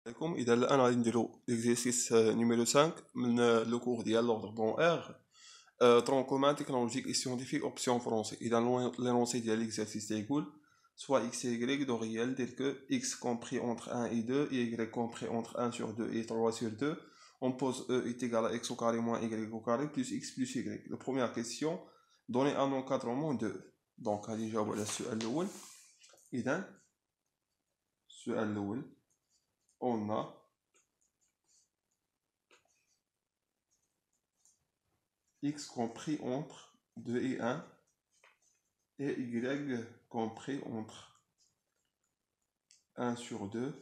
عليكم. اذا الان غادي نديرو l'exercice numéro 5 من لو كور ديال l'ordre bon R tronc commun technologique et scientifique option français. اذا l'énoncé ديال l'exercice تيقول soit x et y de réel tel que x compris entre 1 et 2 et y compris entre 1 sur 2 et 3 sur 2. On pose e est égal à x au carré moins y au carré plus x plus y. La première question, donner un encadrement de. Donc غادي نجاوب على السؤال الاول. اذا السؤال الاول on a x compris entre 2 et 1 et y compris entre 1 sur 2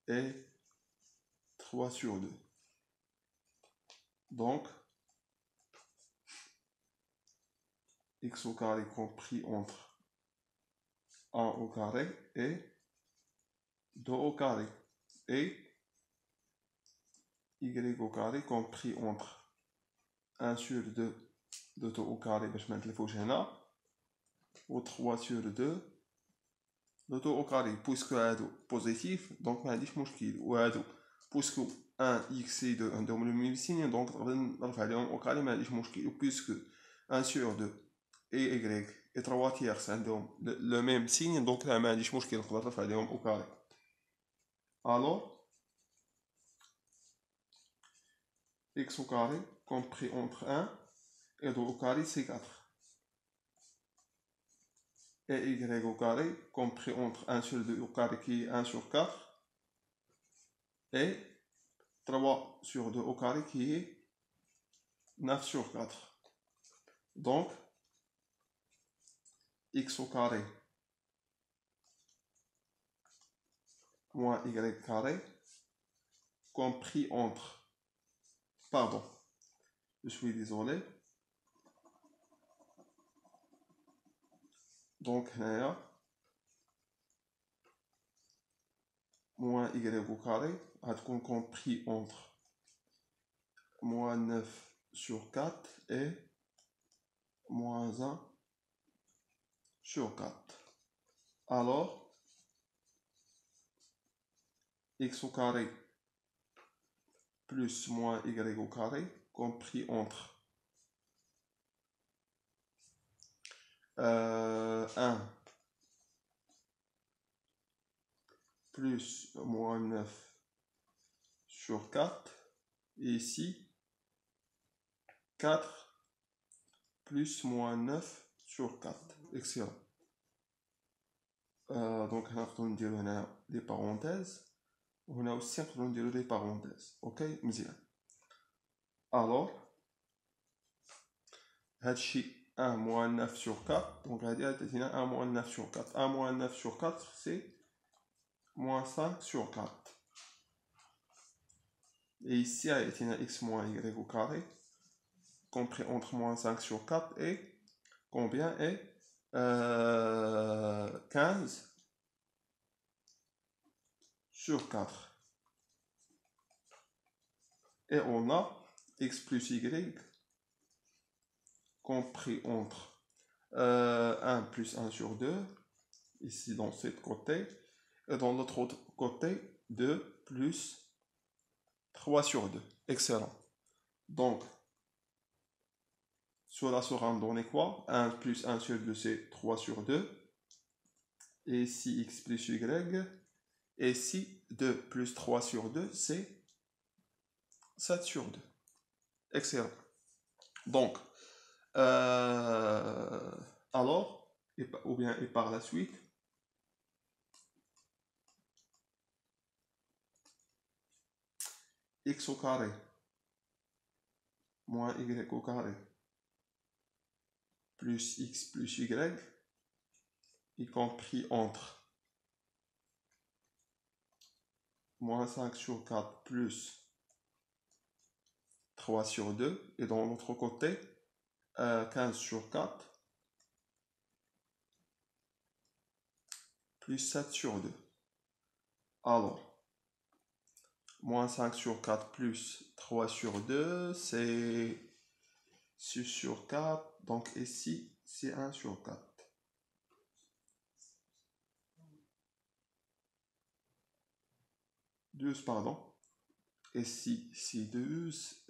et 3 sur 2. Donc, x au carré compris entre 1 au carré et 2 au carré et y au carré compris entre 1 sur 2 de 2 au carré باش ما نتلفوش هنا و 3 sur 2 de 2 au carré. Puisque هادو بوزيتيف دونك ما عنديش مشكل، وهادو puisque 1 x et 2 عندهم le même signe donc نقدر نرفع عليهم au carré ما عنديش مشكل. و puisque 1 sur 2 et y et 3 tierces عندهم le même signe donc là ما عنديش مشكل نقدر نرفع عليهم au carré. Alors x au carré compris entre 1 et 2 au carré c'est 4. Et y au carré compris entre 1 sur 2 au carré qui est 1 sur 4 et 3 sur 2 au carré qui est 9 sur 4. Donc x au carré moins y carré compris entre, pardon, je suis désolé, donc là moins y au carré a compris entre moins 9 sur 4 et moins 1 sur 4. Alors x au carré plus moins y au carré compris entre 1 plus moins 9 sur 4 et ici 4 plus moins 9 sur 4. Excellent. Donc on va dire des parenthèses. On a aussi des parenthèses. Ok, مزيان. Alors هادشي 1 moins 9 sur 4. Donc هادي عطيتينا 1 moins 9 sur 4. 1 moins 9 sur 4 c'est moins 5 sur 4. Et ici عطيتينا x moins y au carré compris entre moins 5 sur 4 et combien est 15 sur 4. Et on a x plus y compris entre 1 plus 1 sur 2, ici dans ce côté, et dans l'autre côté 2 plus 3 sur 2. Excellent. Donc, cela sera donné quoi? 1 plus 1 sur 2 c'est 3 sur 2. Et ici x plus y. Et ici 2 plus 3 sur 2 c'est 7 sur 2. Excellent. Donc, alors, ou bien et par la suite, x au carré moins y au carré plus x plus y, y compris entre moins 5 sur 4 plus 3 sur 2, et dans l'autre côté 15 sur 4 plus 7 sur 2. Alors, moins 5 sur 4 plus 3 sur 2, c'est 6 sur 4. Donc ici, c'est 1 sur 4. 12 pardon. Et si c'est 12,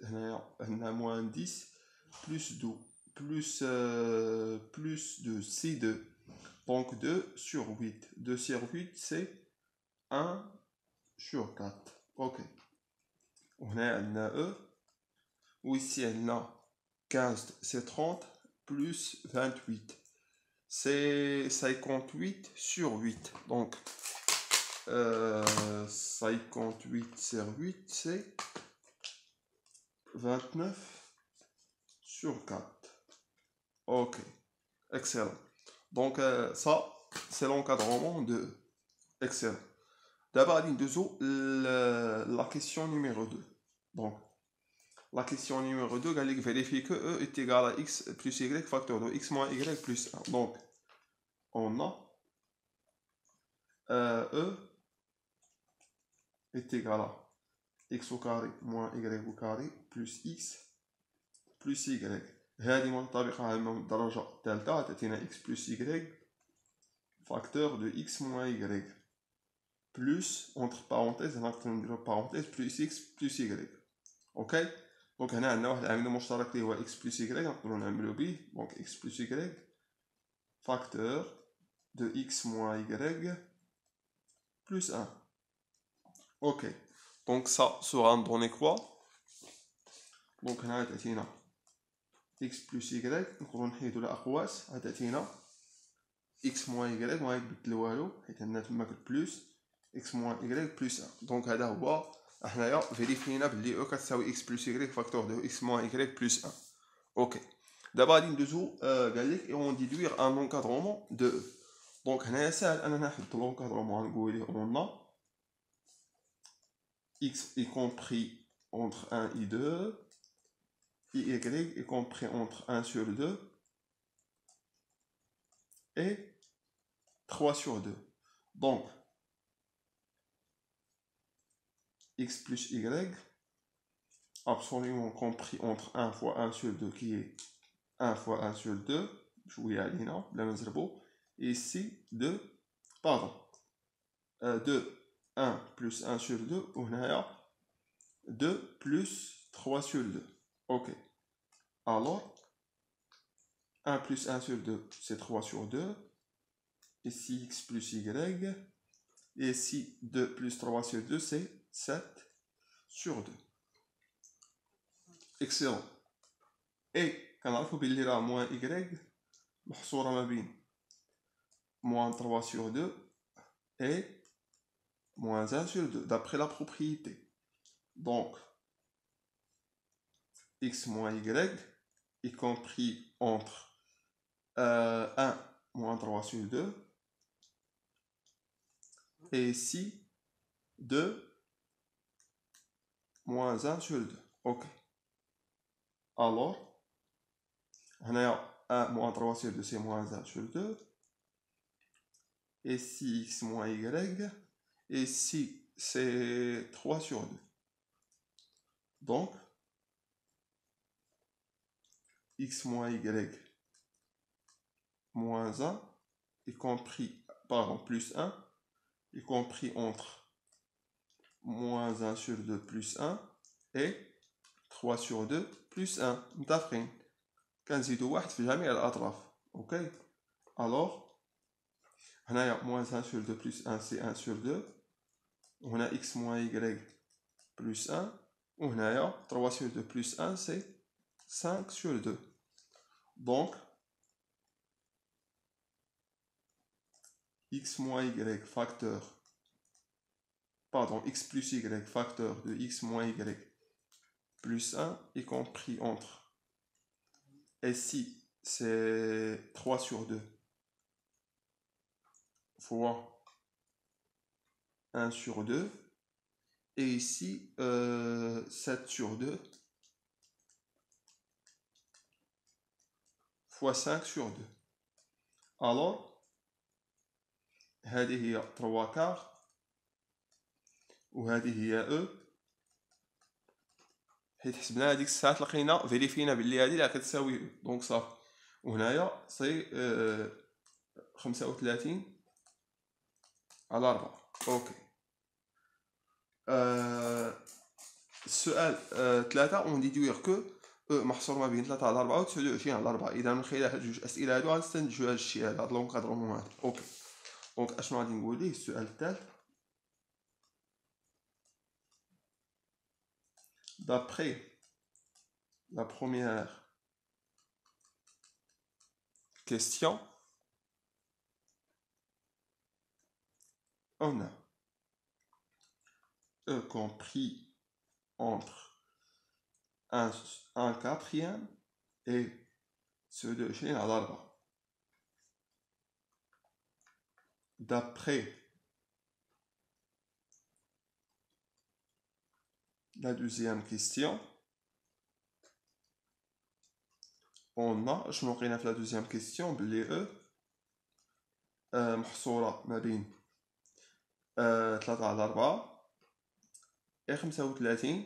on a moins 10, plus 2, plus de c'est 2. Donc 2 sur 8. 2 sur 8, c'est 1 sur 4. Ok. On a E. Ou ici, on a 15, c'est 30, plus 28. C'est 58 sur 8. Donc, 58 sur 8, c'est 29 sur 4. Ok, excellent. Donc, ça, c'est l'encadrement de excellent. D'abord, la question numéro 2. Donc, la question numéro 2, elle vérifie que E est égal à x plus y facteur de x moins y plus 1. Donc, on a E est égal à x au carré moins y au carré plus x plus y. هذه منطبقة على الدرجة الثالثة تعطينا x plus y facteur de x moins y plus entre parenthèses نديرو parenthèse plus x plus y. ok. دونك هنا عندنا واحد العامل مشترك اللي هو x plus y نقدروا نعملو به. دونك x plus y facteur de x moins y plus 1. ok. Donc ça sera donné quoi? Donc هنا تعطينا x plus y نقدروا نحيدو الأقواس تعطينا x moins y ما يتبدل والو حيت عندنا تماك بلوس x moins y plus 1. دونك هذا هو حنايا فيريفينا بلي او كتساوي x plus y فاكتور دو x moins y plus 1. ok. دابا غادي ندوزو قال لك اون ديدوير ان اونكادرومون دو. دونك هنايا ساهل اننا نحدد لونكادرومون نقول ليه اون x y compris entre 1 et 2, y y compris entre 1 sur 2 et 3 sur 2. Donc, x plus y absolument compris entre 1 fois 1 sur 2 qui est 1 fois 1 sur 2. شوية علينا بلا ما نزربو. Et ici 2 pardon 2 1 plus 1 sur 2 وهنايا 2 plus 3 sur 2. ok. Alors 1 plus 1 sur 2 c'est 3 sur 2. Ici x plus y. Et ici 2 plus 3 sur 2 c'est 7 sur 2. excellent. Et كنعرفو بلي راه moins y محصورة ما بين moins 3 sur 2 et moins 1 sur 2 d'après la propriété. Donc x moins y y compris entre 1 moins 3 sur 2 et ici 2 moins 1 sur 2. ok. Alors هنايا 1 moins 3 sur 2 c'est moins 1 sur 2. Et si x moins y, et si c'est 3 sur 2. Donc, x moins y moins 1, y compris, pardon, plus 1, y compris entre moins 1 sur 2 plus 1 et 3 sur 2 plus 1. متفقين؟ كنزيدو واحد في جميع الأطراف. ok. Alors, هنايا moins 1 sur 2 plus 1 c'est 1 sur 2. وهنا x moins y plus 1. وهنايا 3 sur 2 plus 1 c'est 5 sur 2. Donc, x moins y facteur, pardon, x plus y facteur de x moins y plus 1, y compris entre, ici c'est 3 sur 2 fois 1 sur 2, et ici 7 sur 2 fois 5 sur 2. Alors, هذه هي 3 كار وهذه هي او. حيت حسبنا هذيك الساعه لقينا فيريفينا بلي هذه اللي كتساوي او. دونك صافي. وهنايا سي 35 على 4. اوكي. السؤال 3 اون ديدويغ كو محصور ما بين 3 على 4 و 29 على 4. اذا من خلال هاد جوج اسئله هادو غنستنتجو هاد الشيء هذا، هاد لونكادرومون هذا. اوكي دونك اشنو غادي نقول ليه؟ السؤال الثالث: d'après la première question, on a compris entre un quatrième et ce de Chine à l'arbre. D'après la deuxième question, on a, je m'en في la deuxième question, بلي محصورة ما بين 3 على 4 و 35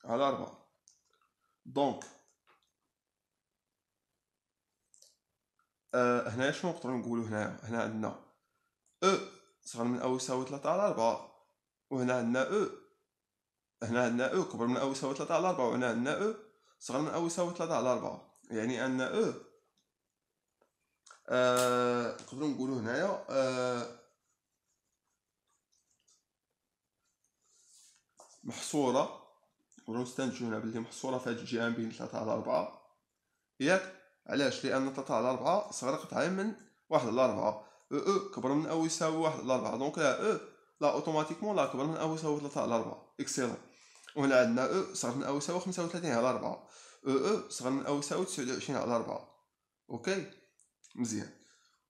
على 4. دونك هنا شنو نقدروا نقولوا؟ هنا عندنا صغر من او يساوي 3 على 4، وهنا عندنا هنا كبر من او يساوي 3 على 4، وهنا عندنا صغر من او يساوي 3 على 4. يعني عندنا نقدروا نقولوا هنايا محصوره، نقدروا نستنتجوا هنا باللي محصوره في هاد الجهه بين 3 على 4. ياك؟ علاش؟ لان 3 على 4 صغر قطعه من 1 على 4، كبر من او يساوي 1 على 4. دونك لا اوتوماتيكمون لا كبر من او يساوي 3 على 4. اكسيلون. وهنا عندنا صغر من او يساوي 35 على 4، صغر من او يساوي 29 على 4. اوكي مزيان.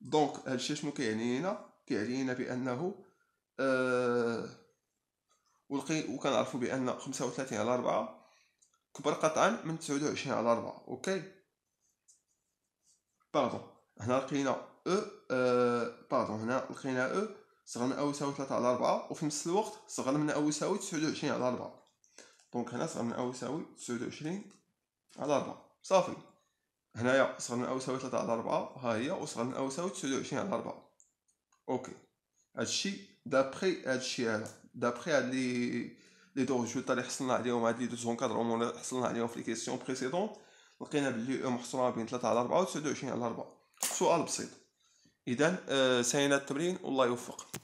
دونك هادشي شنو كيعني لينا؟ كيعني لينا بانه وكنعرفوا بان 35 على 4 كبر قطعا من 29 على 4. اوكي باردون. هنا لقينا باردون، هنا لقينا صغر من او يساوي 3 على 4، وفي نفس الوقت صغر من او يساوي 29 على 4. دونك هنا صغر من او يساوي 29 على 4 صافي. هنايا صغر من او يساوي 3 على 4 ها هي، وصغر من او يساوي 29 على 4. اوكي هادشي دابخي هادشي هذا، دابخي هاد لي دو ريزولطا اللي حصلنا عليهم، هاد لي دو زونكادرومون اللي حصلنا عليهم في لي كيسيون بريسيدونت، لقينا بلي محصوره بين 3 على 4 و 29 على 4. سؤال بسيط. اذا سالينا التمرين والله يوفق.